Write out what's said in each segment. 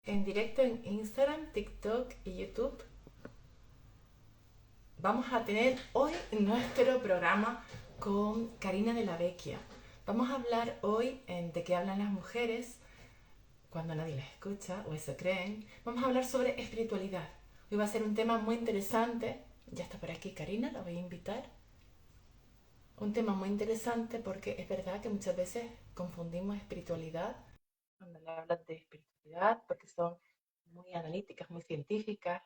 en directo en Instagram, TikTok y YouTube. Vamos a tener hoy nuestro programa con Karina de la Vecchia. Vamos a hablar hoy de qué hablan las mujeres cuando nadie las escucha o eso creen. Vamos a hablar sobre espiritualidad. Hoy va a ser un tema muy interesante. Ya está por aquí Karina, la voy a invitar. Un tema muy interesante porque es verdad que muchas veces confundimos espiritualidad cuando le hablan de espiritualidad porque son muy analíticas, muy científicas.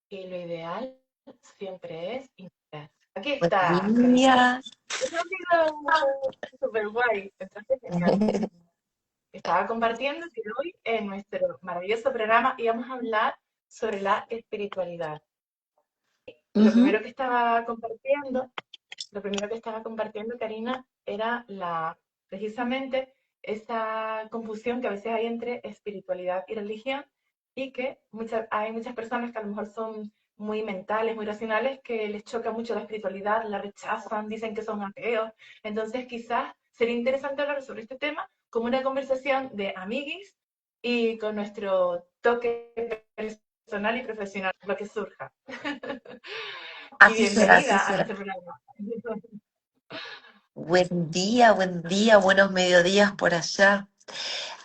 Y lo ideal siempre es inspirar. Aquí Buen está, Karina. día. Eso ha sido súper guay. Entonces, genial. Estaba compartiendo que hoy en nuestro maravilloso programa íbamos a hablar sobre la espiritualidad. Lo Ujú. primero que estaba compartiendo, lo primero que estaba compartiendo, Karina, era precisamente esa confusión que a veces hay entre espiritualidad y religión y que hay muchas personas que a lo mejor son muy mentales, muy racionales, que les choca mucho la espiritualidad, la rechazan, dicen que son ateos. Entonces, quizás sería interesante hablar sobre este tema como una conversación de amiguis y con nuestro toque personal y profesional, lo que surja. Y Así será, así bienvenida a será. nuestro programa. Buen día, buenos mediodías por allá.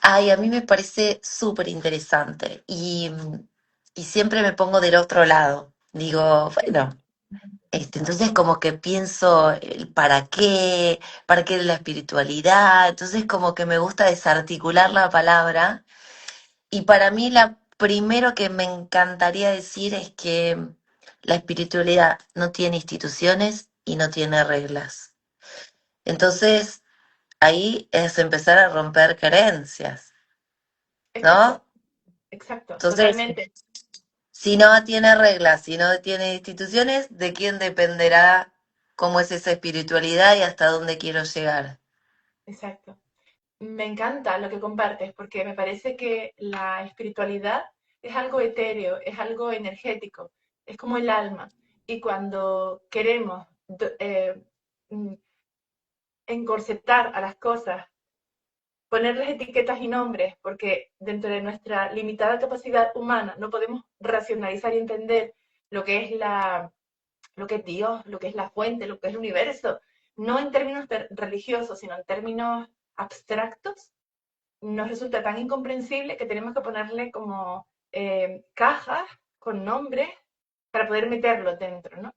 Ay, a mí me parece súper interesante y siempre me pongo del otro lado. Digo, bueno, entonces como que pienso el para qué la espiritualidad. Entonces como que me gusta desarticular la palabra. Y para mí la primero que me encantaría decir es que la espiritualidad no tiene instituciones y no tiene reglas. Entonces, ahí es empezar a romper creencias, Exacto, ¿no? exacto, Entonces, totalmente. si no tiene reglas, si no tiene instituciones, ¿de quién dependerá cómo es esa espiritualidad y hasta dónde quiero llegar? Exacto. Me encanta lo que compartes porque me parece que la espiritualidad es algo etéreo, es algo energético, es como el alma. Y cuando queremos mm, encorsetar a las cosas, ponerles etiquetas y nombres, porque dentro de nuestra limitada capacidad humana no podemos racionalizar y entender lo que es lo que es Dios, lo que es la fuente, lo que es el universo, no en términos religiosos, sino en términos abstractos, nos resulta tan incomprensible que tenemos que ponerle como cajas con nombres para poder meterlo dentro, ¿no?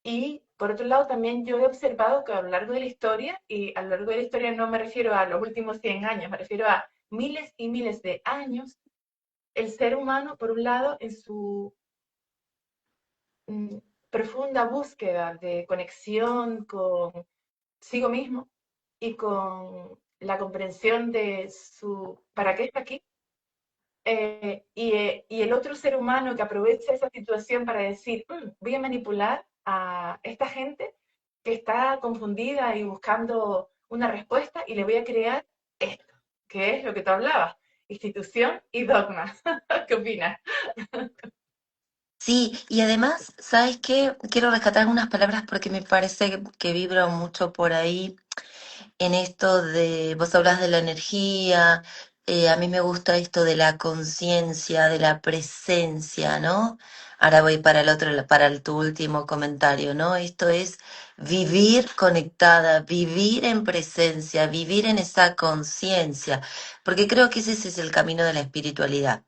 Y por otro lado, también yo he observado que a lo largo de la historia, y a lo largo de la historia no me refiero a los últimos 100 años, me refiero a miles y miles de años, el ser humano, por un lado, en su mm, profunda búsqueda de conexión consigo mismo y con la comprensión de su para qué está aquí, y el otro ser humano que aprovecha esa situación para decir, voy a manipular a esta gente que está confundida y buscando una respuesta y le voy a crear esto, que es lo que tú hablabas, institución y dogma. ¿Qué opinas? Sí, y además, ¿sabes qué? Quiero rescatar algunas palabras porque me parece que vibro mucho por ahí en esto de, vos hablas de la energía, a mí me gusta esto de la conciencia, de la presencia, ¿no? Ahora voy para el otro, tu último comentario, ¿no? Esto es vivir conectada, vivir en presencia, vivir en esa conciencia, porque creo que ese es el camino de la espiritualidad.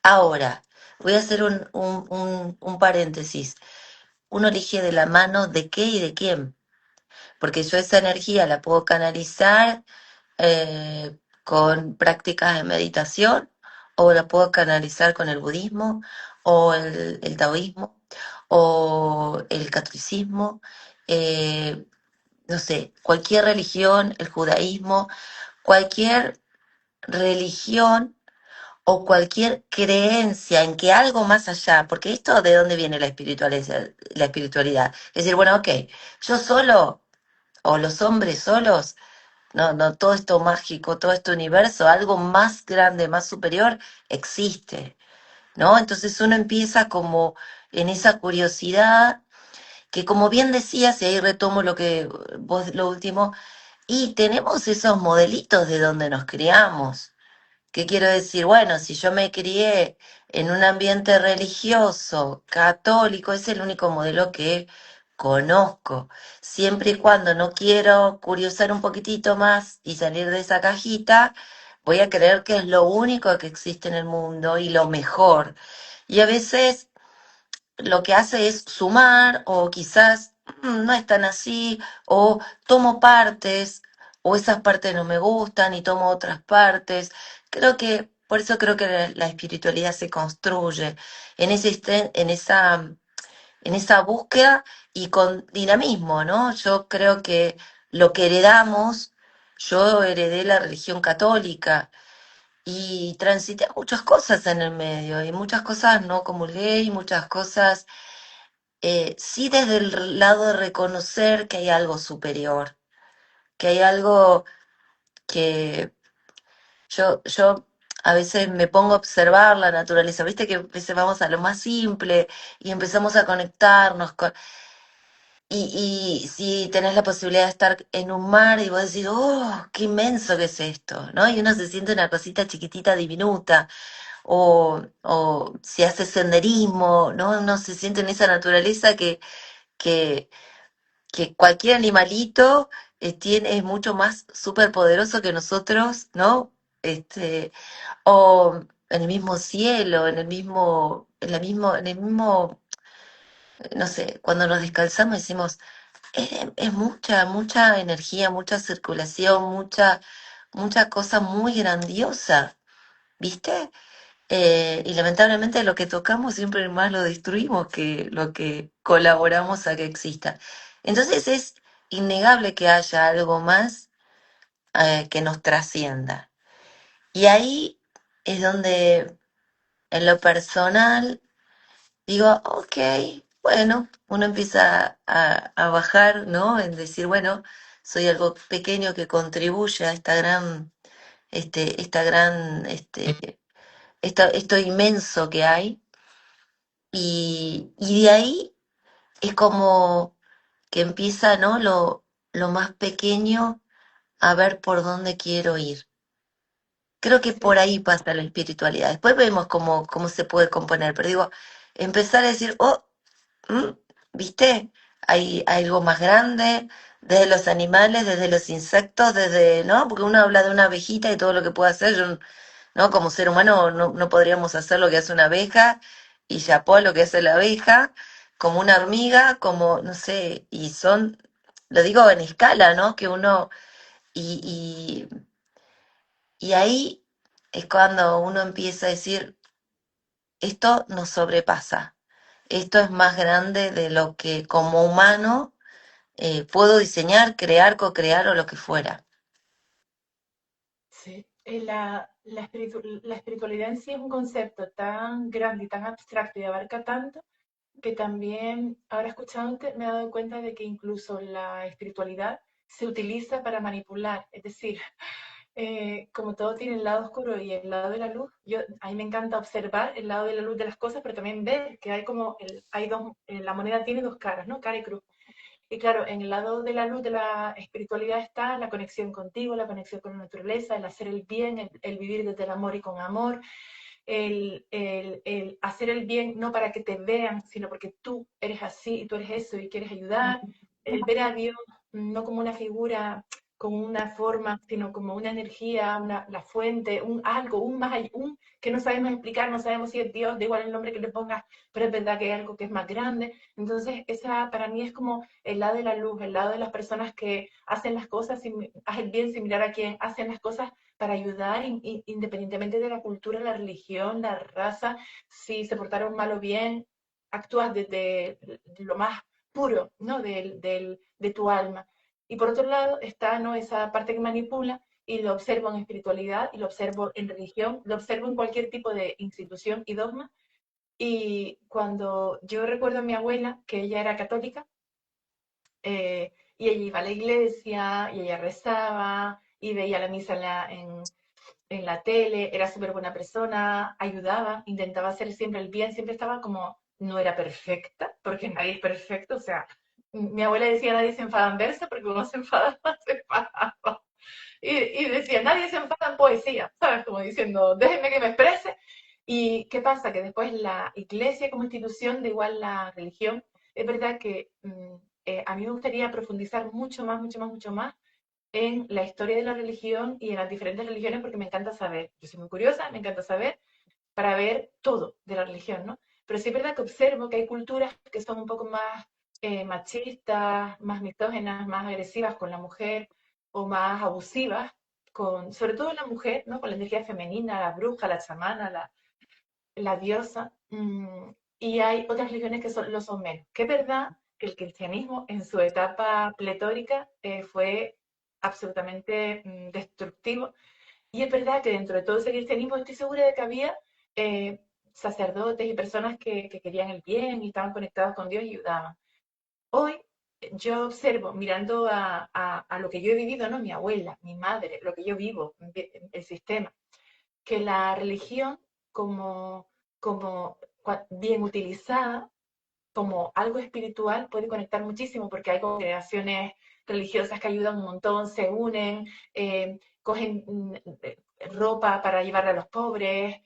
Ahora, voy a hacer un paréntesis. Uno elige de la mano de qué y de quién, porque yo esa energía la puedo canalizar con prácticas de meditación, o la puedo canalizar con el budismo, o el taoísmo, o el catolicismo, eh, no sé, cualquier religión, el judaísmo, cualquier religión o cualquier creencia en que algo más allá, porque esto de dónde viene la espiritualidad. Es decir, bueno, ok, yo solo o los hombres solos, no, no, todo esto mágico, todo este universo, algo más grande, más superior, existe, ¿no? Entonces uno empieza como en esa curiosidad, que como bien decías, y ahí retomo lo que vos, lo último, y tenemos esos modelitos de donde nos criamos. ¿Qué quiero decir? Bueno, si yo me crié en un ambiente religioso, católico, es el único modelo que conozco. Siempre y cuando no quiero curiosar un poquitito más y salir de esa cajita, voy a creer que es lo único que existe en el mundo y lo mejor. Y a veces lo que hace es sumar o quizás no es tan así o tomo partes o esas partes no me gustan y tomo otras partes. Por eso creo que la espiritualidad se construye en en esa búsqueda y con dinamismo, ¿no? Yo creo que lo que heredamos, yo heredé la religión católica y transité muchas cosas en el medio y muchas cosas no comulgué y muchas cosas sí desde el lado de reconocer que hay algo superior, que hay algo que yo a veces me pongo a observar la naturaleza, viste que a veces vamos a lo más simple y empezamos a conectarnos y si tenés la posibilidad de estar en un mar y vos decís, oh, qué inmenso que es esto, ¿no? Y uno se siente una cosita chiquitita, diminuta, o si hace senderismo, ¿no? Uno se siente en esa naturaleza que que cualquier animalito es mucho más superpoderoso que nosotros, ¿no? Este, o en el mismo cielo, en el mismo, no sé, cuando nos descalzamos decimos, es mucha energía, mucha circulación, mucha cosa muy grandiosa, ¿viste? Y lamentablemente lo que tocamos siempre más lo destruimos que lo que colaboramos a que exista. Entonces es innegable que haya algo más que nos trascienda. Y ahí es donde en lo personal digo, ok, bueno, uno empieza a bajar, ¿no? En decir, bueno, soy algo pequeño que contribuye a esta gran, esto inmenso que hay. Y de ahí es como que empieza, ¿no? Lo más pequeño a ver por dónde quiero ir. Creo que por Sí, ahí pasa la espiritualidad. Después vemos cómo se puede componer, pero digo, empezar a decir, oh, mm, ¿viste? Hay algo más grande, desde los animales, desde los insectos, desde, ¿no? Porque uno habla de una abejita y todo lo que puede hacer. Yo ¿no? Como ser humano no podríamos hacer lo que hace una abeja y chapó lo que hace la abeja, como una hormiga, como, no sé, lo digo en escala, ¿no? Que uno, y, y ahí es cuando uno empieza a decir, esto nos sobrepasa, esto es más grande de lo que como humano puedo diseñar, crear, co-crear o lo que fuera. sí. La espiritualidad en sí es un concepto tan grande y tan abstracto y abarca tanto que también, ahora escuchándote, me he dado cuenta de que incluso la espiritualidad se utiliza para manipular. Es decir, como todo tiene el lado oscuro y el lado de la luz, a mí me encanta observar el lado de la luz de las cosas, pero también ver que hay como, hay dos, la moneda tiene dos caras, ¿no? Cara y cruz. Y claro, en el lado de la luz de la espiritualidad está la conexión contigo, la conexión con la naturaleza, el hacer el bien, el vivir desde el amor y con amor, el hacer el bien no para que te vean, sino porque tú eres así y tú eres eso y quieres ayudar, el ver a Dios no como una figura, como una forma, sino como una energía, la fuente, un algo, un más allá, un que no sabemos explicar, no sabemos si es Dios, da igual el nombre que le pongas, pero es verdad que hay algo que es más grande. Entonces, esa para mí es como el lado de la luz, el lado de las personas que hacen las cosas, hacen bien sin mirar a quién, hacen las cosas para ayudar independientemente de la cultura, la religión, la raza, si se portaron mal o bien, actúas desde lo más puro, ¿no? De tu alma. Y por otro lado está, ¿no? Esa parte que manipula y lo observo en espiritualidad y lo observo en religión, lo observo en cualquier tipo de institución y dogma. Y cuando yo recuerdo a mi abuela, que ella era católica, y ella iba a la iglesia, y ella rezaba, y veía la misa en la tele, era súper buena persona, ayudaba, intentaba hacer siempre el bien, siempre estaba como, no era perfecta, porque nadie es perfecto, o sea, mi abuela decía nadie se enfada en verse, porque uno se enfada, se enfada. y decía, nadie se enfada en poesía, ¿sabes? Como diciendo, déjenme que me exprese. ¿Y qué pasa? Que después la iglesia como institución, de igual la religión, es verdad que a mí me gustaría profundizar mucho más, mucho más, mucho más en la historia de la religión y en las diferentes religiones porque me encanta saber. Yo soy muy curiosa, me encanta saber para ver todo de la religión, ¿no? Pero sí es verdad que observo que hay culturas que son un poco más machistas, más misógenas, más agresivas con la mujer o más abusivas, con, sobre todo la mujer, ¿no? Con la energía femenina, la bruja, la chamana, la diosa. Y hay otras religiones que lo son menos. Que es verdad que el cristianismo en su etapa pletórica fue absolutamente destructivo y es verdad que dentro de todo ese cristianismo estoy segura de que había eh, sacerdotes y personas que querían el bien y estaban conectados con Dios y ayudaban. Hoy yo observo, mirando a lo que yo he vivido, ¿no? Mi abuela, mi madre, lo que yo vivo, el sistema, que la religión como, como bien utilizada, como algo espiritual, puede conectar muchísimo porque hay congregaciones religiosas que ayudan un montón, se unen, cogen ropa para llevarle a los pobres,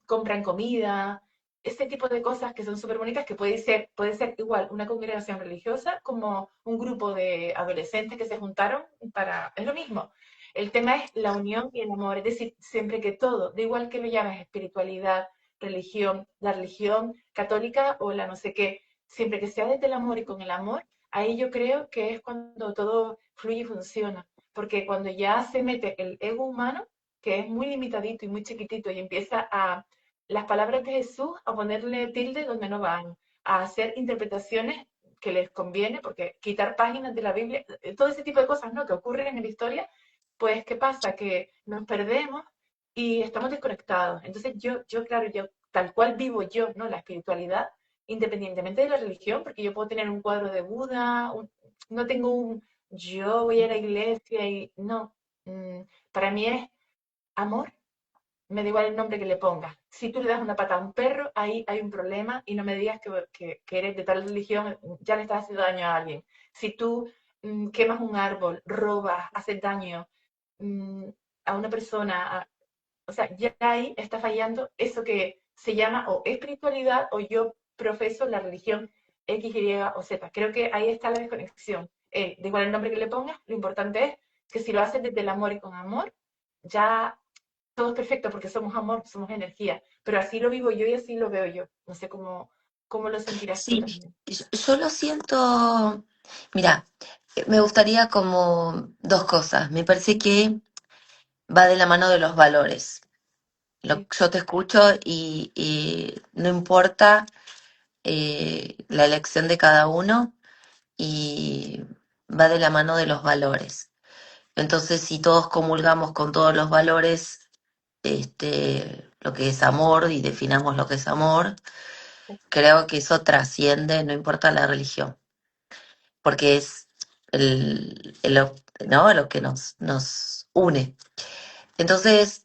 compran comida, este tipo de cosas que son súper bonitas, que puede ser igual una congregación religiosa como un grupo de adolescentes que se juntaron para... Es lo mismo. El tema es la unión y el amor, es decir, siempre que todo, da igual que lo llames espiritualidad, religión, la religión católica o la no sé qué, siempre que sea desde el amor y con el amor, ahí yo creo que es cuando todo fluye y funciona. Porque cuando ya se mete el ego humano, que es muy limitadito y muy chiquitito, y empieza a las palabras de Jesús a ponerle tilde donde no van, a hacer interpretaciones que les conviene, porque quitar páginas de la Biblia, todo ese tipo de cosas, ¿no? Que ocurren en la historia, pues, ¿qué pasa? Que nos perdemos y estamos desconectados. Entonces, claro, yo, tal cual vivo yo, ¿no? La espiritualidad, independientemente de la religión, porque yo puedo tener un cuadro de Buda, no tengo yo voy a la iglesia y no. Mm, para mí es amor, me da igual el nombre que le pongas. Si tú le das una pata a un perro, ahí hay un problema y no me digas que eres de tal religión, ya le estás haciendo daño a alguien. Si tú quemas un árbol, robas, haces daño mm, a una persona, o sea, ya ahí está fallando eso que se llama o espiritualidad o yo profeso la religión X, Y o Z. Creo que ahí está la desconexión. Da igual el nombre que le pongas, lo importante es que si lo haces desde el amor y con amor, ya todo es perfecto porque somos amor, somos energía. Pero así lo vivo yo y así lo veo yo. No sé cómo lo sentirás tú Sí, también. yo lo siento, mira, me gustaría como dos cosas. Me parece que va de la mano de los valores. Sí, Yo te escucho y no importa la elección de cada uno y va de la mano de los valores. Entonces, si todos comulgamos con todos los valores, lo que es amor y definamos lo que es amor, creo que eso trasciende, no importa la religión, porque es ¿no? Lo que nos une. Entonces,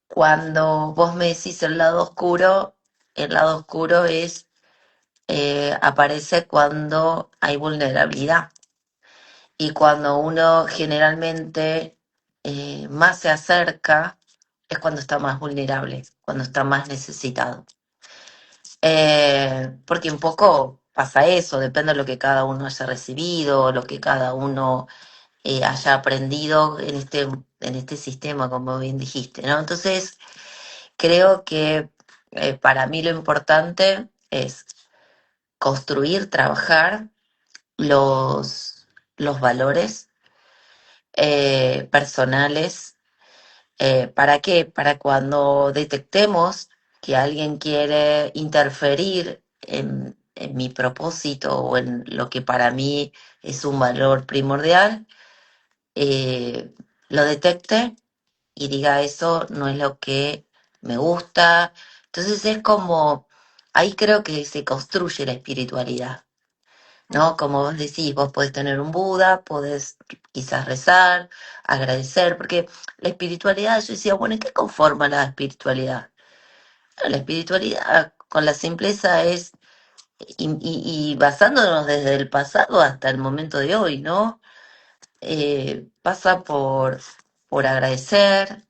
cuando vos me decís el lado oscuro aparece cuando hay vulnerabilidad y cuando uno generalmente más se acerca es cuando está más vulnerable, cuando está más necesitado. Porque un poco pasa eso, depende de lo que cada uno haya recibido, lo que cada uno haya aprendido en este sistema, como bien dijiste, ¿no? Entonces, creo que para mí lo importante es construir, trabajar los valores personales. ¿Para qué? Para cuando detectemos que alguien quiere interferir en mi propósito o en lo que para mí es un valor primordial, eh, lo detecte y diga eso no es lo que me gusta. Entonces es como, ahí creo que se construye la espiritualidad, ¿no? Como vos decís, vos podés tener un Buda, podés quizás rezar, agradecer, porque la espiritualidad, yo decía, bueno, ¿y qué conforma la espiritualidad? Bueno, la espiritualidad con la simpleza es, y basándonos desde el pasado hasta el momento de hoy, ¿no? pasa por agradecer,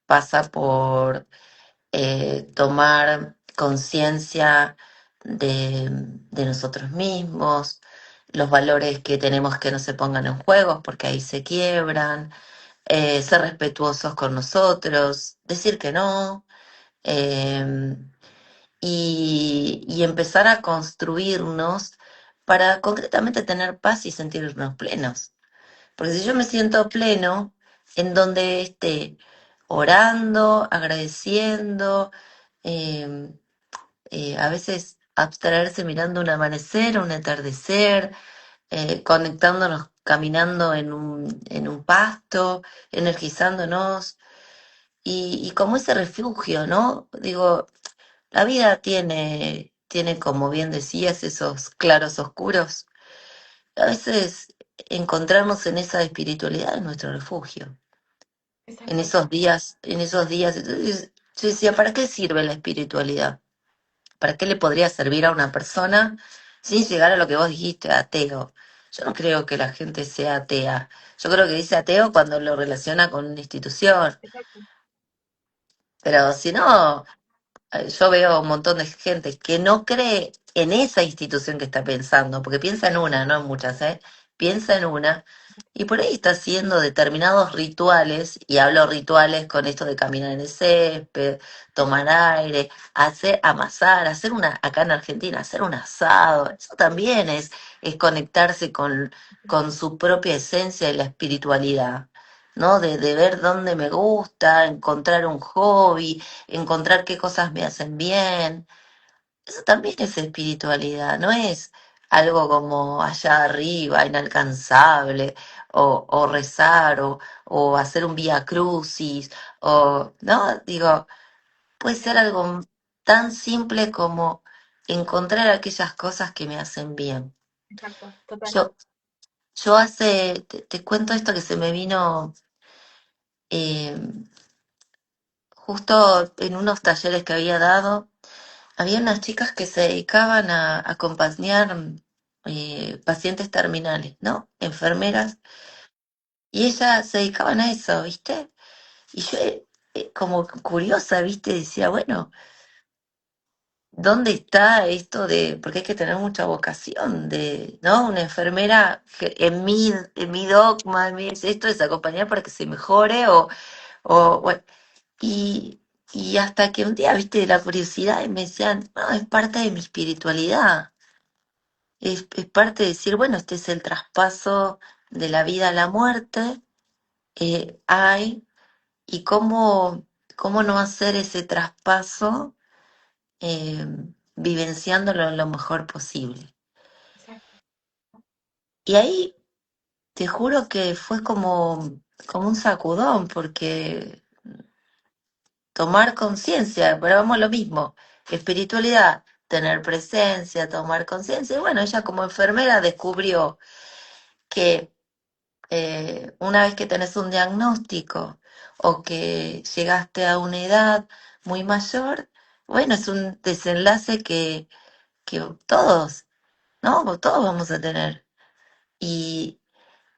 pasa por tomar conciencia de nosotros mismos, los valores que tenemos que no se pongan en juego porque ahí se quiebran, ser respetuosos con nosotros, decir que no, eh, y empezar a construirnos para concretamente tener paz y sentirnos plenos. Porque si yo me siento pleno, en donde esté orando, agradeciendo, eh, a veces abstraerse mirando un amanecer, un atardecer, conectándonos, caminando en un pasto, energizándonos, y como ese refugio, ¿no? Digo, la vida tiene, como bien decías, esos claros oscuros. A veces encontrarnos en esa espiritualidad es nuestro refugio. Exacto, En esos días, entonces yo decía, ¿para qué sirve la espiritualidad? ¿Para qué le podría servir a una persona sin llegar a lo que vos dijiste, ateo? Yo no creo que la gente sea atea. Yo creo que dice ateo cuando lo relaciona con una institución. exacto, Pero si no, yo veo un montón de gente que no cree en esa institución que está pensando, porque piensa en una, no en muchas, ¿eh? Piensa en una, y por ahí está haciendo determinados rituales, y hablo rituales con esto de caminar en el césped, tomar aire, hacer, amasar, hacer una, acá en Argentina, hacer un asado, eso también es conectarse con su propia esencia y la espiritualidad. ¿No? De ver dónde me gusta, encontrar un hobby, encontrar qué cosas me hacen bien. Eso también es espiritualidad, no es algo como allá arriba, inalcanzable, o rezar, o hacer un vía crucis, o, ¿no? Digo, puede ser exacto, algo tan simple como encontrar aquellas cosas que me hacen bien. exacto, total. Yo, te cuento esto que se me vino eh, justo en unos talleres que había dado. Había unas chicas que se dedicaban a acompañar pacientes terminales, ¿no? Enfermeras, y ellas se dedicaban a eso, ¿viste? Y yo, como curiosa, ¿viste? Decía, bueno, ¿dónde está esto de, porque hay que tener mucha vocación de, ¿no? Una enfermera, en mi dogma, esto es acompañar para que se mejore, bueno, y, y hasta que un día, ¿viste? La curiosidad, y me decían, no, es parte de mi espiritualidad. Es parte de decir, bueno, este es el traspaso de la vida a la muerte, hay, y cómo no hacer ese traspaso eh, vivenciándolo lo mejor posible. Exacto, Y ahí te juro que fue como un sacudón, porque tomar conciencia, pero vamos a lo mismo, espiritualidad, tener presencia, tomar conciencia, y bueno, ella como enfermera descubrió que una vez que tenés un diagnóstico o que llegaste a una edad muy mayor, bueno, es un desenlace que todos, ¿no? Todos vamos a tener. Y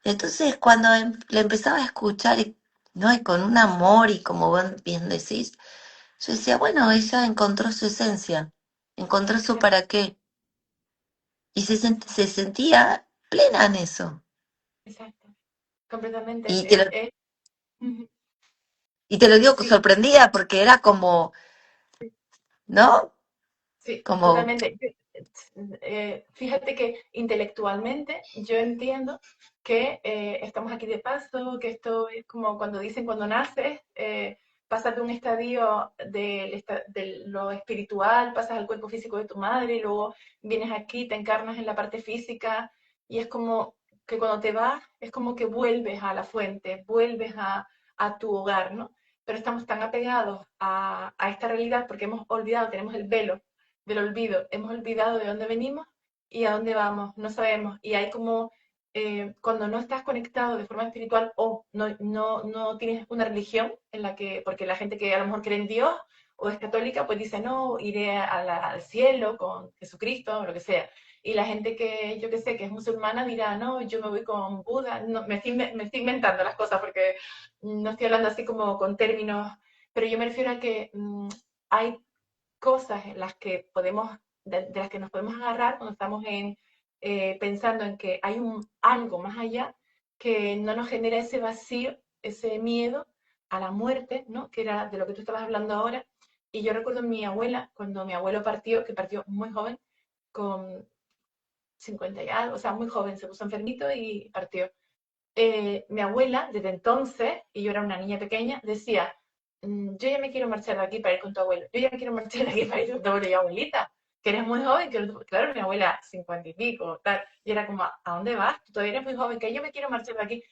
entonces cuando le empezaba a escuchar, ¿no? Y con un amor y como bien decís, yo decía, bueno, ella encontró su esencia, encontró su exacto, para qué, y exacto, se sentía plena en eso. exacto, completamente. Y te lo, Ujú. y te lo digo Sí, sorprendida porque era como, sí, ¿no? sí, Como, totalmente. Fíjate que intelectualmente yo entiendo que estamos aquí de paso, que esto es como cuando dicen cuando naces, pasas de un estadio de lo espiritual, pasas al cuerpo físico de tu madre y luego vienes aquí, te encarnas en la parte física y es como que cuando te vas es como que vuelves a la fuente, vuelves a tu hogar, ¿no? Pero estamos tan apegados a esta realidad porque hemos olvidado, tenemos el velo del olvido. Hemos olvidado de dónde venimos y a dónde vamos, no sabemos. Y hay como, cuando no estás conectado de forma espiritual o no tienes una religión en la que, porque la gente que a lo mejor cree en Dios o es católica, pues dice, no, iré al cielo con Jesucristo o lo que sea. Y la gente que yo que sé, que es musulmana dirá, no, yo me voy con Buda. No, me estoy inventando las cosas porque no estoy hablando así como con términos, pero yo me refiero a que hay cosas en las que podemos, de las que nos podemos agarrar cuando estamos pensando en que hay algo más allá que no nos genera ese vacío, ese miedo a la muerte, ¿no? Que era de lo que tú estabas hablando ahora. Y yo recuerdo a mi abuela, cuando mi abuelo partió, que partió muy joven, con 50 y algo, o sea, muy joven, se puso enfermito y partió. Mi abuela, desde entonces, y yo era una niña pequeña, decía, yo ya me quiero marchar de aquí para ir con tu abuelo, yo ya me quiero marchar de aquí para ir con tu abuelo y abuelita, que eres muy joven, claro, mi abuela 50 y pico, tal, y era como, ¿a dónde vas? Tú todavía eres muy joven, que yo me quiero marchar de aquí.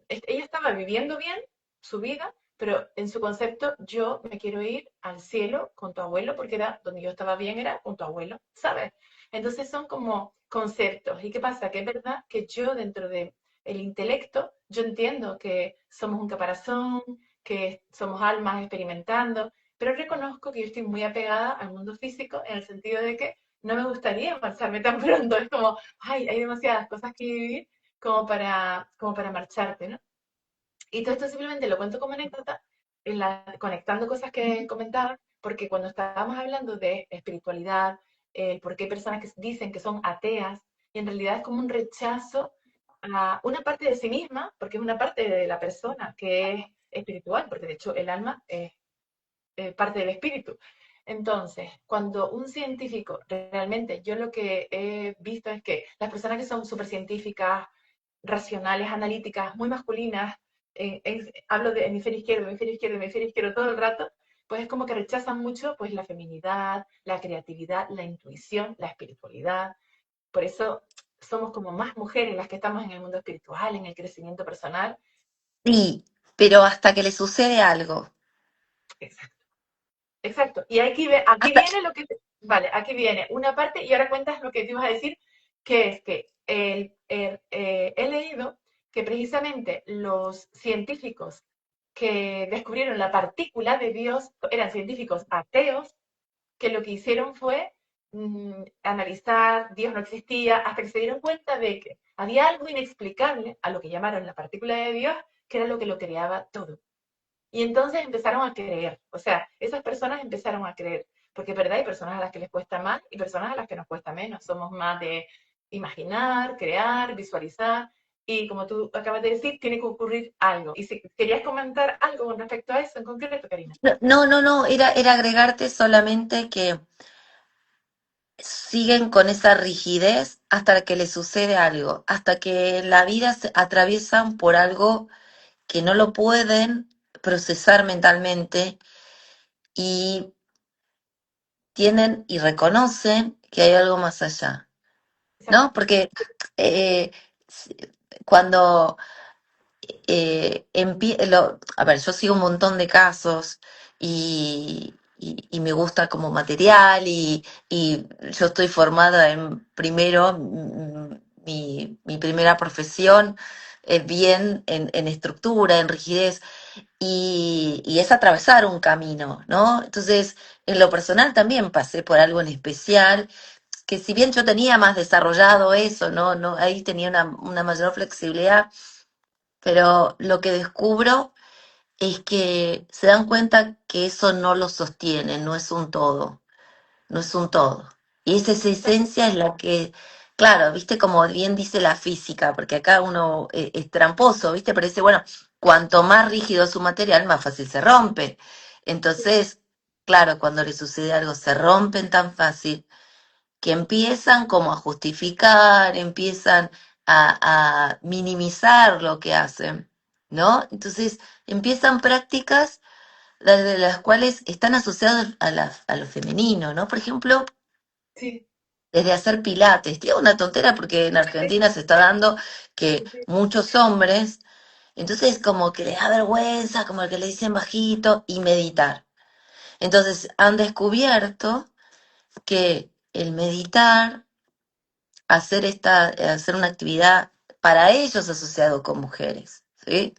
Ella estaba viviendo bien su vida, pero en su concepto, yo me quiero ir al cielo con tu abuelo, porque era donde yo estaba bien, era con tu abuelo, ¿sabes? Entonces son como conceptos. ¿Y qué pasa? Que es verdad que yo dentro de el intelecto, yo entiendo que somos un caparazón, que somos almas experimentando, pero reconozco que yo estoy muy apegada al mundo físico en el sentido de que no me gustaría marcharme tan pronto. Es como, ay, hay demasiadas cosas que vivir como para marcharte, ¿no? Y todo esto simplemente lo cuento como anécdota, conectando cosas que comentaba, porque cuando estábamos hablando de espiritualidad, por qué hay personas que dicen que son ateas, y en realidad es como un rechazo a una parte de sí misma, porque es una parte de la persona que es espiritual, porque de hecho el alma es parte del espíritu. Entonces, cuando un científico, realmente yo lo que he visto es que las personas que son súper científicas, racionales, analíticas, muy masculinas, hablo de hemisferio izquierdo, hemisferio izquierdo todo el rato, pues es como que rechazan mucho pues la feminidad, la creatividad, la intuición, la espiritualidad. Por eso somos como más mujeres las que estamos en el mundo espiritual, en el crecimiento personal. Sí, pero hasta que le sucede algo. Exacto. Exacto. Y aquí Hasta, viene lo que... Vale, aquí viene una parte y ahora cuentas lo que te ibas a decir, que es que he leído que precisamente los científicos que descubrieron la partícula de Dios eran científicos ateos que lo que hicieron fue analizar, Dios no existía, hasta que se dieron cuenta de que había algo inexplicable a lo que llamaron la partícula de Dios, que era lo que lo creaba todo. Y entonces empezaron a creer, o sea, esas personas empezaron a creer, porque es verdad, hay personas a las que les cuesta más y personas a las que nos cuesta menos. Somos más de imaginar, crear, visualizar, y como tú acabas de decir, tiene que ocurrir algo. Y si querías comentar algo con respecto a eso en concreto, Karina. no, era agregarte solamente que siguen con esa rigidez hasta que les sucede algo, hasta que la vida se atraviesan por algo que no lo pueden procesar mentalmente y tienen y reconocen que hay algo más allá, ¿no? Exacto. Porque eh, si- cuando a ver, yo sigo un montón de casos y me gusta como material y yo estoy formada en primero, mi primera profesión es bien en estructura, en rigidez y es atravesar un camino, ¿no? Entonces, en lo personal también pasé por algo en especial, que si bien yo tenía más desarrollado eso, ¿no? Ahí tenía una mayor flexibilidad, pero lo que descubro es que se dan cuenta que eso no lo sostiene, no es un todo, no es un todo. Y esa Exacto. esencia es la que, claro, viste como bien dice la física, porque acá uno es tramposo, viste, pero dice, bueno, cuanto más rígido es su material, más fácil se rompe. Sí, Entonces, claro, cuando le sucede algo, se rompen tan fácil que empiezan como a justificar, empiezan a minimizar lo que hacen, ¿no? Entonces empiezan prácticas de las cuales están asociadas a lo femenino, ¿no? Por ejemplo, sí, desde hacer pilates. Tiene una tontera porque en Argentina se está dando que sí, muchos hombres, entonces como que les da vergüenza, como que le dicen bajito, y meditar. Entonces han descubierto que el meditar hacer una actividad para ellos asociado con mujeres, ¿sí?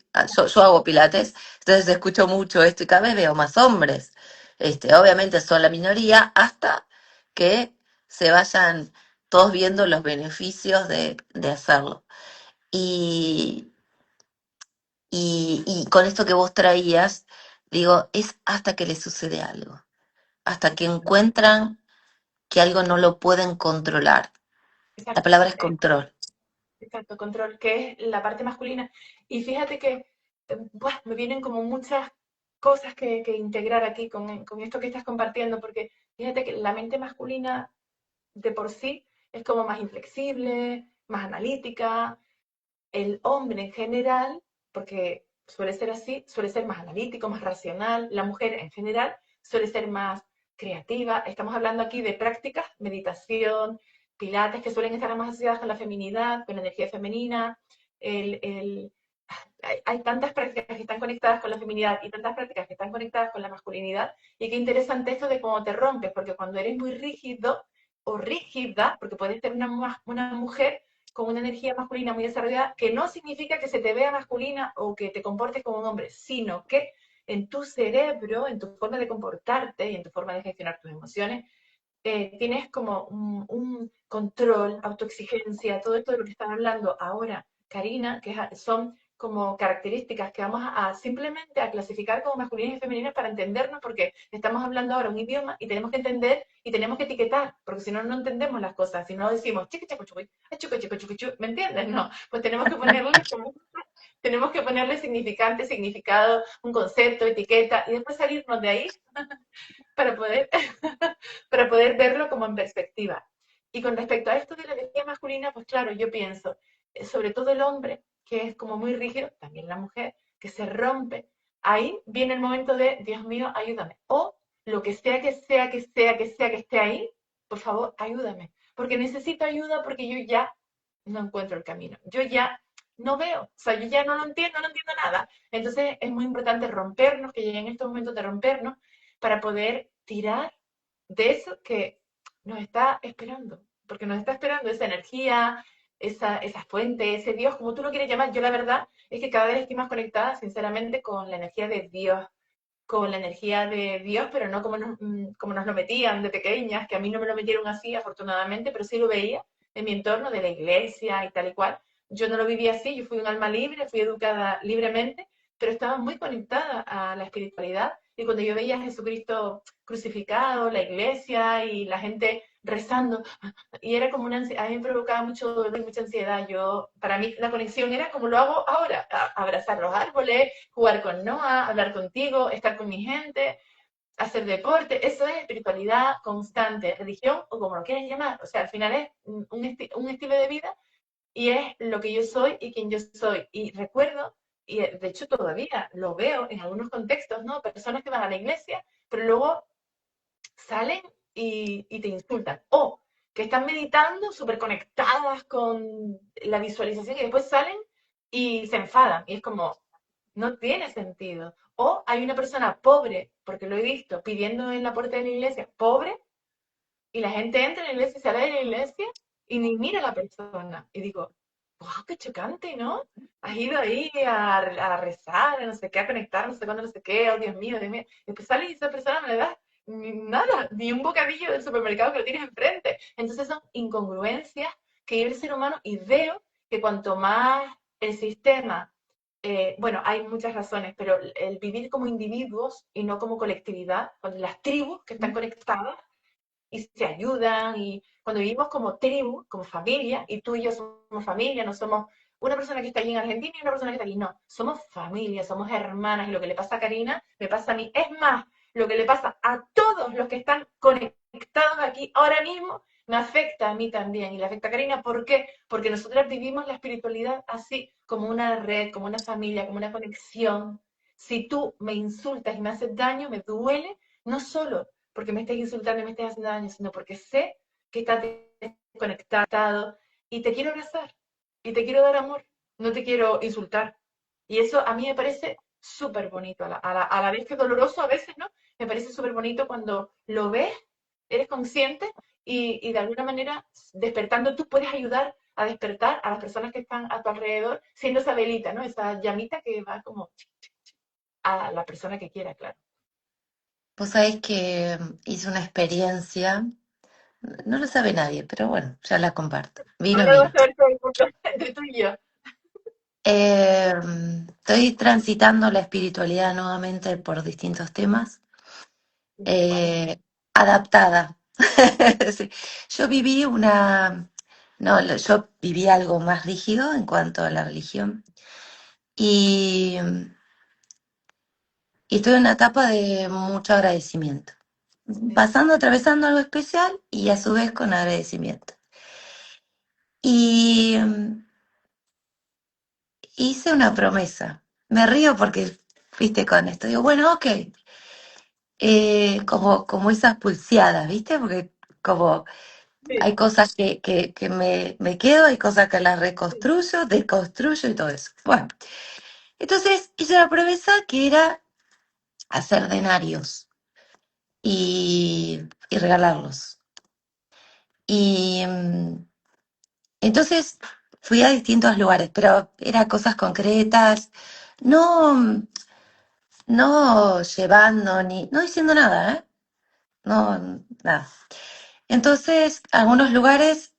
Yo hago pilates, entonces escucho mucho esto y cada vez veo más hombres. Obviamente son la minoría hasta que se vayan todos viendo los beneficios de hacerlo. Y, y con esto que vos traías, digo, es hasta que les sucede algo, hasta que encuentran que algo no lo pueden controlar. La Exacto, palabra es control. exacto, control, que es la parte masculina. Y fíjate que buah, me vienen como muchas cosas que integrar aquí con esto que estás compartiendo, porque fíjate que la mente masculina de por sí es como más inflexible, más analítica. El hombre en general, porque suele ser así, suele ser más analítico, más racional. La mujer en general suele ser más creativa. Estamos hablando aquí de prácticas, meditación, pilates, que suelen estar más asociadas con la feminidad, con la energía femenina. El, el, hay tantas prácticas que están conectadas con la feminidad y tantas prácticas que están conectadas con la masculinidad. Y qué interesante esto de cómo te rompes, porque cuando eres muy rígido o rígida, porque puedes ser una mujer con una energía masculina muy desarrollada, que no significa que se te vea masculina o que te comportes como un hombre, sino que en tu cerebro, en tu forma de comportarte y en tu forma de gestionar tus emociones, tienes como un control, autoexigencia, todo esto de lo que están hablando ahora, Karina, que son como características que vamos a simplemente a clasificar como masculinas y femeninas para entendernos, porque estamos hablando ahora un idioma y tenemos que entender y tenemos que etiquetar, porque si no, no entendemos las cosas, si no decimos chiqui, chico, chuqui, chuco, chico, chuqui, chu, ¿me entiendes? No, pues tenemos que ponerle significante, significado, un concepto, etiqueta, y después salirnos de ahí para poder, para poder verlo como en perspectiva. Y con respecto a esto de la energía masculina, pues claro, yo pienso, sobre todo el hombre, que es como muy rígido, también la mujer, que se rompe, ahí viene el momento de, Dios mío, ayúdame. O lo que sea que sea, que sea, que sea que esté ahí, por favor, ayúdame. Porque necesito ayuda porque yo ya no encuentro el camino. Yo ya no veo, o sea, yo ya no lo entiendo, no entiendo nada. Entonces es muy importante rompernos, que lleguen estos momentos de rompernos, para poder tirar de eso que nos está esperando, porque nos está esperando esa energía, esa fuente, ese Dios, como tú lo quieres llamar. Yo la verdad es que cada vez estoy más conectada, sinceramente, con la energía de Dios, con la energía de Dios, pero no como nos lo metían de pequeñas, que a mí no me lo metieron así, afortunadamente, pero sí lo veía en mi entorno de la iglesia y tal y cual. Yo no lo viví así, yo fui un alma libre, fui educada libremente, pero estaba muy conectada a la espiritualidad. Y cuando yo veía a Jesucristo crucificado, la iglesia y la gente rezando, y era como una ansiedad, a mí me provocaba mucho dolor y mucha ansiedad. Yo, para mí la conexión era como lo hago ahora, abrazar los árboles, jugar con Noah, hablar contigo, estar con mi gente, hacer deporte. Eso es espiritualidad constante, religión o como lo quieras llamar. O sea, al final es un estilo de vida y es lo que yo soy y quien yo soy. Y recuerdo, y de hecho todavía lo veo en algunos contextos, ¿no? Personas que van a la iglesia, pero luego salen y te insultan. O que están meditando, súper conectadas con la visualización y después salen y se enfadan. Y es como, no tiene sentido. O hay una persona pobre, porque lo he visto, pidiendo en la puerta de la iglesia, pobre, y la gente entra en la iglesia y sale de la iglesia y ni mira a la persona. Y digo, wow, qué chocante, ¿no? Has ido ahí a rezar, a no sé qué, a conectar, no sé cuándo, no sé qué, oh Dios mío, Dios mío. Y después sale y esa persona me le da nada, ni un bocadillo del supermercado que lo tienes enfrente. Entonces son incongruencias que vive el ser humano y veo que cuanto más el sistema, bueno, hay muchas razones, pero el vivir como individuos y no como colectividad, con las tribus que están conectadas, y se ayudan y cuando vivimos como tribu, como familia, y tú y yo somos familia, no somos una persona que está aquí en Argentina y una persona que está aquí, no, somos familia, somos hermanas y lo que le pasa a Karina me pasa a mí. Es más, lo que le pasa a todos los que están conectados aquí ahora mismo me afecta a mí también y le afecta a Karina. ¿Por qué? Porque nosotras vivimos la espiritualidad así, como una red, como una familia, como una conexión. Si tú me insultas y me haces daño, me duele, no solo porque me estés insultando y me estés haciendo daño, sino porque sé que estás desconectado y te quiero abrazar y te quiero dar amor, no te quiero insultar. Y eso a mí me parece súper bonito, a la vez que doloroso a veces, ¿no? Me parece súper bonito cuando lo ves, eres consciente y de alguna manera despertando tú puedes ayudar a despertar a las personas que están a tu alrededor, siendo esa velita, ¿no? Esa llamita que va como a la persona que quiera, claro. Vos sabés que hice una experiencia, no lo sabe nadie, pero bueno, ya la comparto. Vino, Ahora vino. vas a ver todo el mundo de tú y yo. Eh, Estoy transitando la espiritualidad nuevamente por distintos temas, Vale. eh, adaptada. Sí. Yo viví no, yo viví algo más rígido en cuanto a la religión y estuve en una etapa de mucho agradecimiento, Sí, pasando, atravesando algo especial y a su vez con agradecimiento. Y hice una promesa. Me río porque, viste, con esto digo, bueno, ok, como esas pulseadas, viste, porque como sí, hay cosas que me quedo, hay cosas que las sí, reconstruyo, deconstruyo y todo eso. Bueno, entonces hice la promesa que era hacer denarios y regalarlos. Y entonces fui a distintos lugares, pero eran cosas concretas, no, no llevando ni, no diciendo nada, ¿eh? No, nada. Entonces, algunos lugares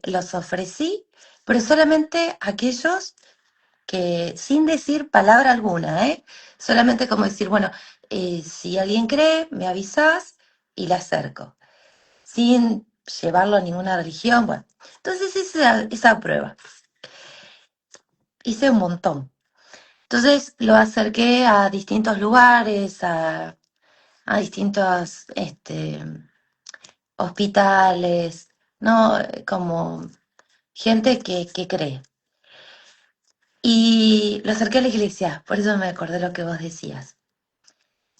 los ofrecí, pero solamente aquellos que sin decir palabra alguna, ¿eh? Solamente como decir, bueno, si alguien cree, me avisas y la acerco, sin llevarlo a ninguna religión. Bueno, entonces hice esa prueba, hice un montón. Entonces lo acerqué a distintos lugares, a distintos hospitales, ¿no? Como gente que cree. Y lo acerqué a la iglesia, por eso me acordé lo que vos decías.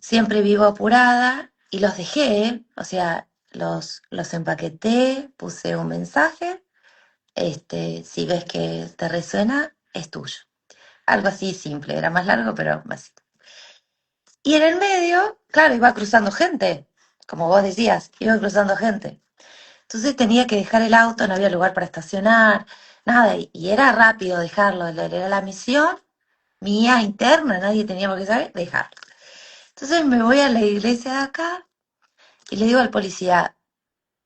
Siempre vivo apurada y los dejé, ¿eh? O sea, los empaqueté, puse un mensaje, si ves que te resuena, es tuyo. Algo así simple, era más largo, pero así. Y en el medio, claro, iba cruzando gente, como vos decías, iba cruzando gente. Entonces tenía que dejar el auto, no había lugar para estacionar, nada, y era rápido dejarlo, era la misión mía interna, nadie tenía por qué saber, dejarlo. Entonces me voy a la iglesia de acá y le digo al policía,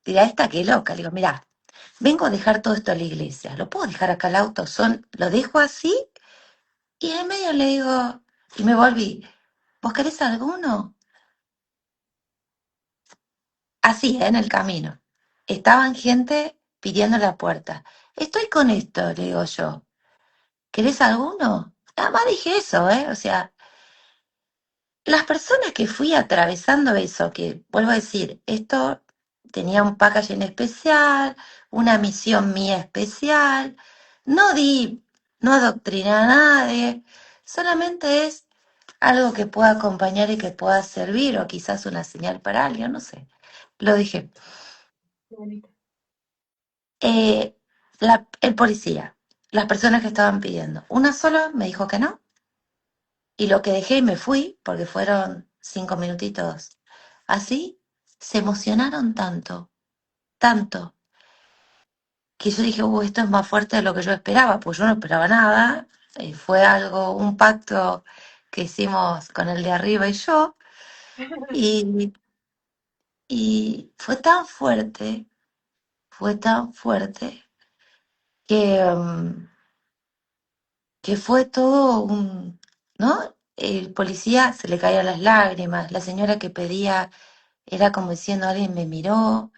dirá esta que loca, le digo, mira, vengo a dejar todo esto a la iglesia, ¿lo puedo dejar acá el auto? Lo dejo así y en medio le digo, y me volví, ¿vos querés alguno? Así, en el camino. Estaban gente pidiendo la puerta. Estoy con esto, le digo yo. ¿Querés alguno? Nada más dije eso, ¿eh? O sea, las personas que fui atravesando eso, que vuelvo a decir, esto tenía un packaging especial, una misión mía especial, no di, no adoctriné a nadie, solamente es algo que pueda acompañar y que pueda servir, o quizás una señal para alguien, no sé. Lo dije. qué bonito. Eh, el policía, las personas que estaban pidiendo, una sola me dijo que no, y lo que dejé y me fui, porque fueron 5 minutitos así, se emocionaron tanto, tanto, que yo dije, esto es más fuerte de lo que yo esperaba, pues yo no esperaba nada, fue algo, un pacto que hicimos con el de arriba y yo, y, y fue tan fuerte que... que fue todo ¿no? El policía se le caían las lágrimas, la señora que pedía era como diciendo, alguien me miró,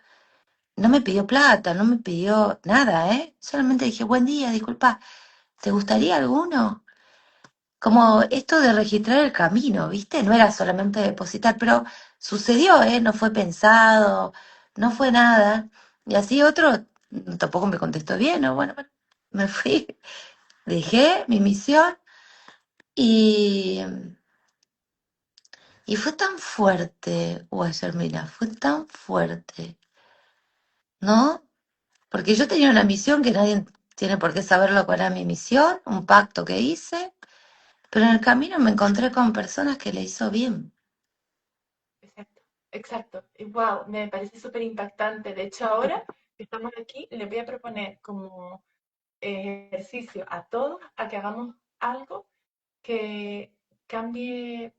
no me pidió plata, no me pidió nada, ¿eh? Solamente dije, buen día, disculpa, ¿te gustaría alguno? Como esto de registrar el camino, ¿viste? No era solamente depositar, pero sucedió, ¿eh? No fue pensado, no fue nada. Y así otro tampoco me contestó bien, ¿no? Bueno, me fui, dejé mi misión y Y fue tan fuerte, Guayarmina, fue tan fuerte, ¿no? Porque yo tenía una misión que nadie tiene por qué saberlo cuál era mi misión, un pacto que hice, pero en el camino me encontré con personas que le hizo bien. Exacto, exacto. Y wow, me parece súper impactante. De hecho, ahora que estamos aquí, les voy a proponer como ejercicio a todos a que hagamos algo que cambie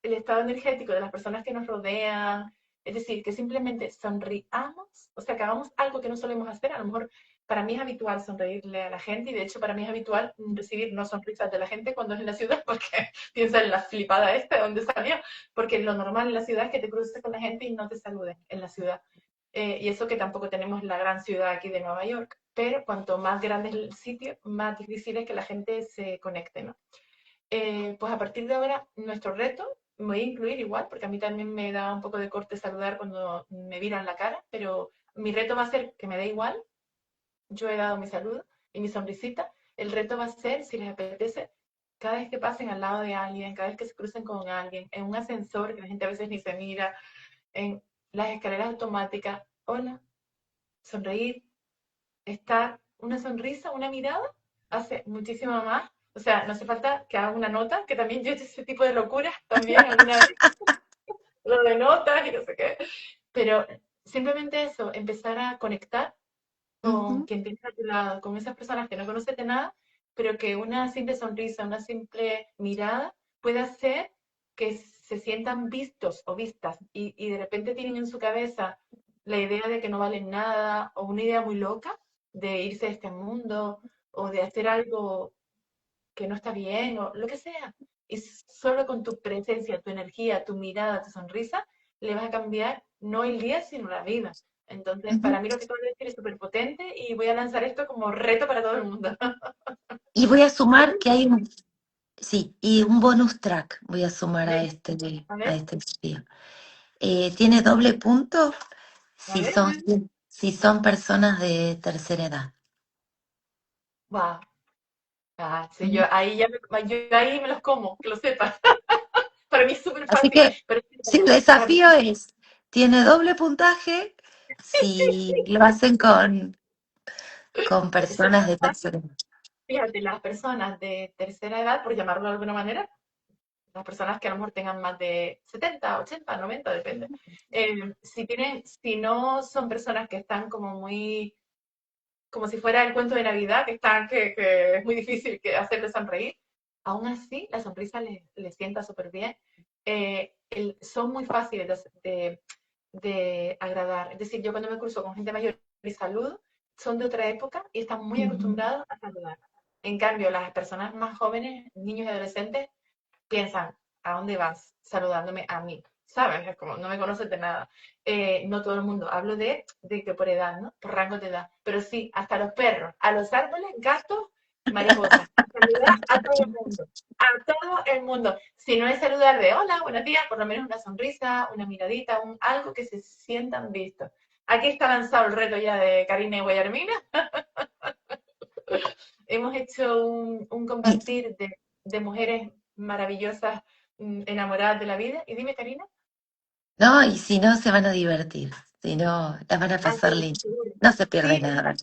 el estado energético de las personas que nos rodean, es decir, que simplemente sonriamos, o sea, que hagamos algo que no solemos hacer. A lo mejor para mí es habitual sonreírle a la gente y de hecho para mí es habitual recibir no sonrisas de la gente cuando es en la ciudad, porque piensa en la flipada esta de dónde salió, porque lo normal en la ciudad es que te cruces con la gente y no te saluden en la ciudad. Y eso que tampoco tenemos la gran ciudad aquí de Nueva York, pero cuanto más grande es el sitio, más difícil es que la gente se conecte, ¿no? Pues a partir de ahora, nuestro reto, me voy a incluir igual, porque a mí también me da un poco de corte saludar cuando me miran la cara, pero mi reto va a ser que me dé igual. Yo he dado mi saludo y mi sonrisita. El reto va a ser, si les apetece, cada vez que pasen al lado de alguien, cada vez que se crucen con alguien, en un ascensor, que la gente a veces ni se mira, en las escaleras automáticas, hola, sonreír, estar, una sonrisa, una mirada, hace muchísimo más. O sea, no hace falta que haga una nota, que también yo he hecho ese tipo de locuras también alguna vez, lo de notas y no sé qué. Pero simplemente eso, empezar a conectar con Ujú, quien piensa a tu lado, con esas personas que no conoces de nada, pero que una simple sonrisa, una simple mirada puede hacer que se sientan vistos o vistas y de repente tienen en su cabeza la idea de que no valen nada o una idea muy loca de irse de este mundo o de hacer algo que no está bien o lo que sea. Y solo con tu presencia, tu energía, tu mirada, tu sonrisa, le vas a cambiar no el día, sino la vida. Entonces, ujú. para mí lo que acabo de decir es súper potente y voy a lanzar esto como reto para todo el mundo. Y voy a sumar que hay un, sí, y un bonus track voy a sumar A a ver, este video. Tiene doble punto a si ver. son, si son personas de tercera edad. Wow. Ah, sí, Ujú. yo ahí me los como, que lo sepas. Para mí es súper Así fácil, que, pero sí, el desafío es, tiene doble puntaje si lo hacen con es súper personas de fácil. tercera edad. Fíjate, las personas de tercera edad, por llamarlo de alguna manera, las personas que a lo mejor tengan más de 70, 80, 90, depende. Si no son personas que están como muy, como si fuera el cuento de Navidad, que es muy difícil hacerles sonreír, aún así la sonrisa les sienta súper bien. Son muy fáciles de agradar. Es decir, yo cuando me cruzo con gente mayor y saludo, son de otra época y están muy Ujú. acostumbrados a saludar. En cambio, las personas más jóvenes, niños y adolescentes, piensan, ¿a dónde vas saludándome a mí? ¿Sabes? Es como, no me conoces de nada. No todo el mundo. Hablo de que por edad, ¿no? Por rango de edad. Pero sí, hasta los perros, a los árboles, gatos, mariposas. Saludar a todo el mundo. A todo el mundo. Si no es saludar de hola, buenos días, por lo menos una sonrisa, una miradita, algo que se sientan vistos. Aquí está lanzado el reto ya de Karina y Guayarmina. Hemos hecho un Y, compartir de mujeres maravillosas, enamoradas de la vida. Y dime, Karina. no, y si no, se van a divertir, si no, las van a Ah, pasar sí, lindo. seguro. No se pierde Sí, nada.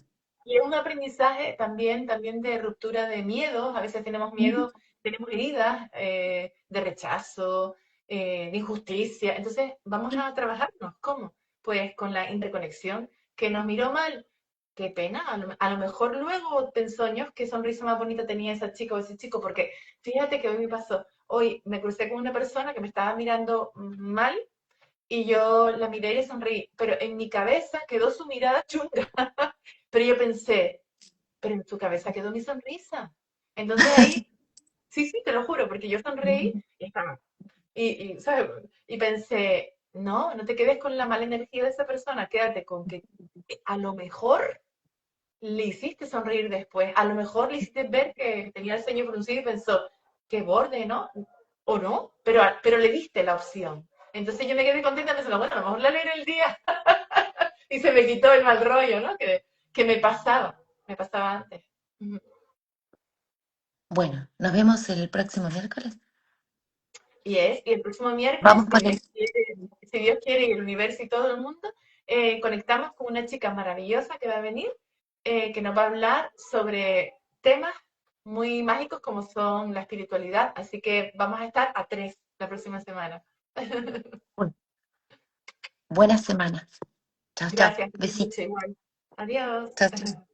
y es un aprendizaje también de ruptura de miedos. A veces tenemos Ujú. miedo, tenemos heridas de rechazo, de injusticia. Entonces, vamos a trabajarnos. ¿Cómo? Pues con la interconexión. Que nos miró mal. Qué pena. A lo mejor luego te ensoños qué sonrisa más bonita tenía esa chica o ese chico. Porque fíjate que hoy me pasó. Hoy me crucé con una persona que me estaba mirando mal y yo la miré y le sonreí. Pero en mi cabeza quedó su mirada chunga. Pero yo pensé, pero en su cabeza quedó mi sonrisa. Entonces ahí, sí, sí, te lo juro, porque yo sonreí y estaba. ¿sabes? Y pensé, no, no te quedes con la mala energía de esa persona, quédate con que a lo mejor le hiciste sonreír después, a lo mejor le hiciste ver que tenía el ceño fruncido y pensó, qué borde, ¿no? O no, pero le diste la opción. Entonces yo me quedé contenta pensando, bueno, a lo mejor le alegra el día y se me quitó el mal rollo, ¿no? Que me pasaba antes. Bueno, nos vemos el próximo miércoles. Y el próximo miércoles, Vamos por el... Si Dios quiere y el universo y todo el mundo, conectamos con una chica maravillosa que va a venir, que nos va a hablar sobre temas muy mágicos como son la espiritualidad. Así que vamos a estar a tres la próxima semana. Bueno, buena semana. Chao, chao. Gracias, Besitos. mucho igual. Adiós. Chao, chao.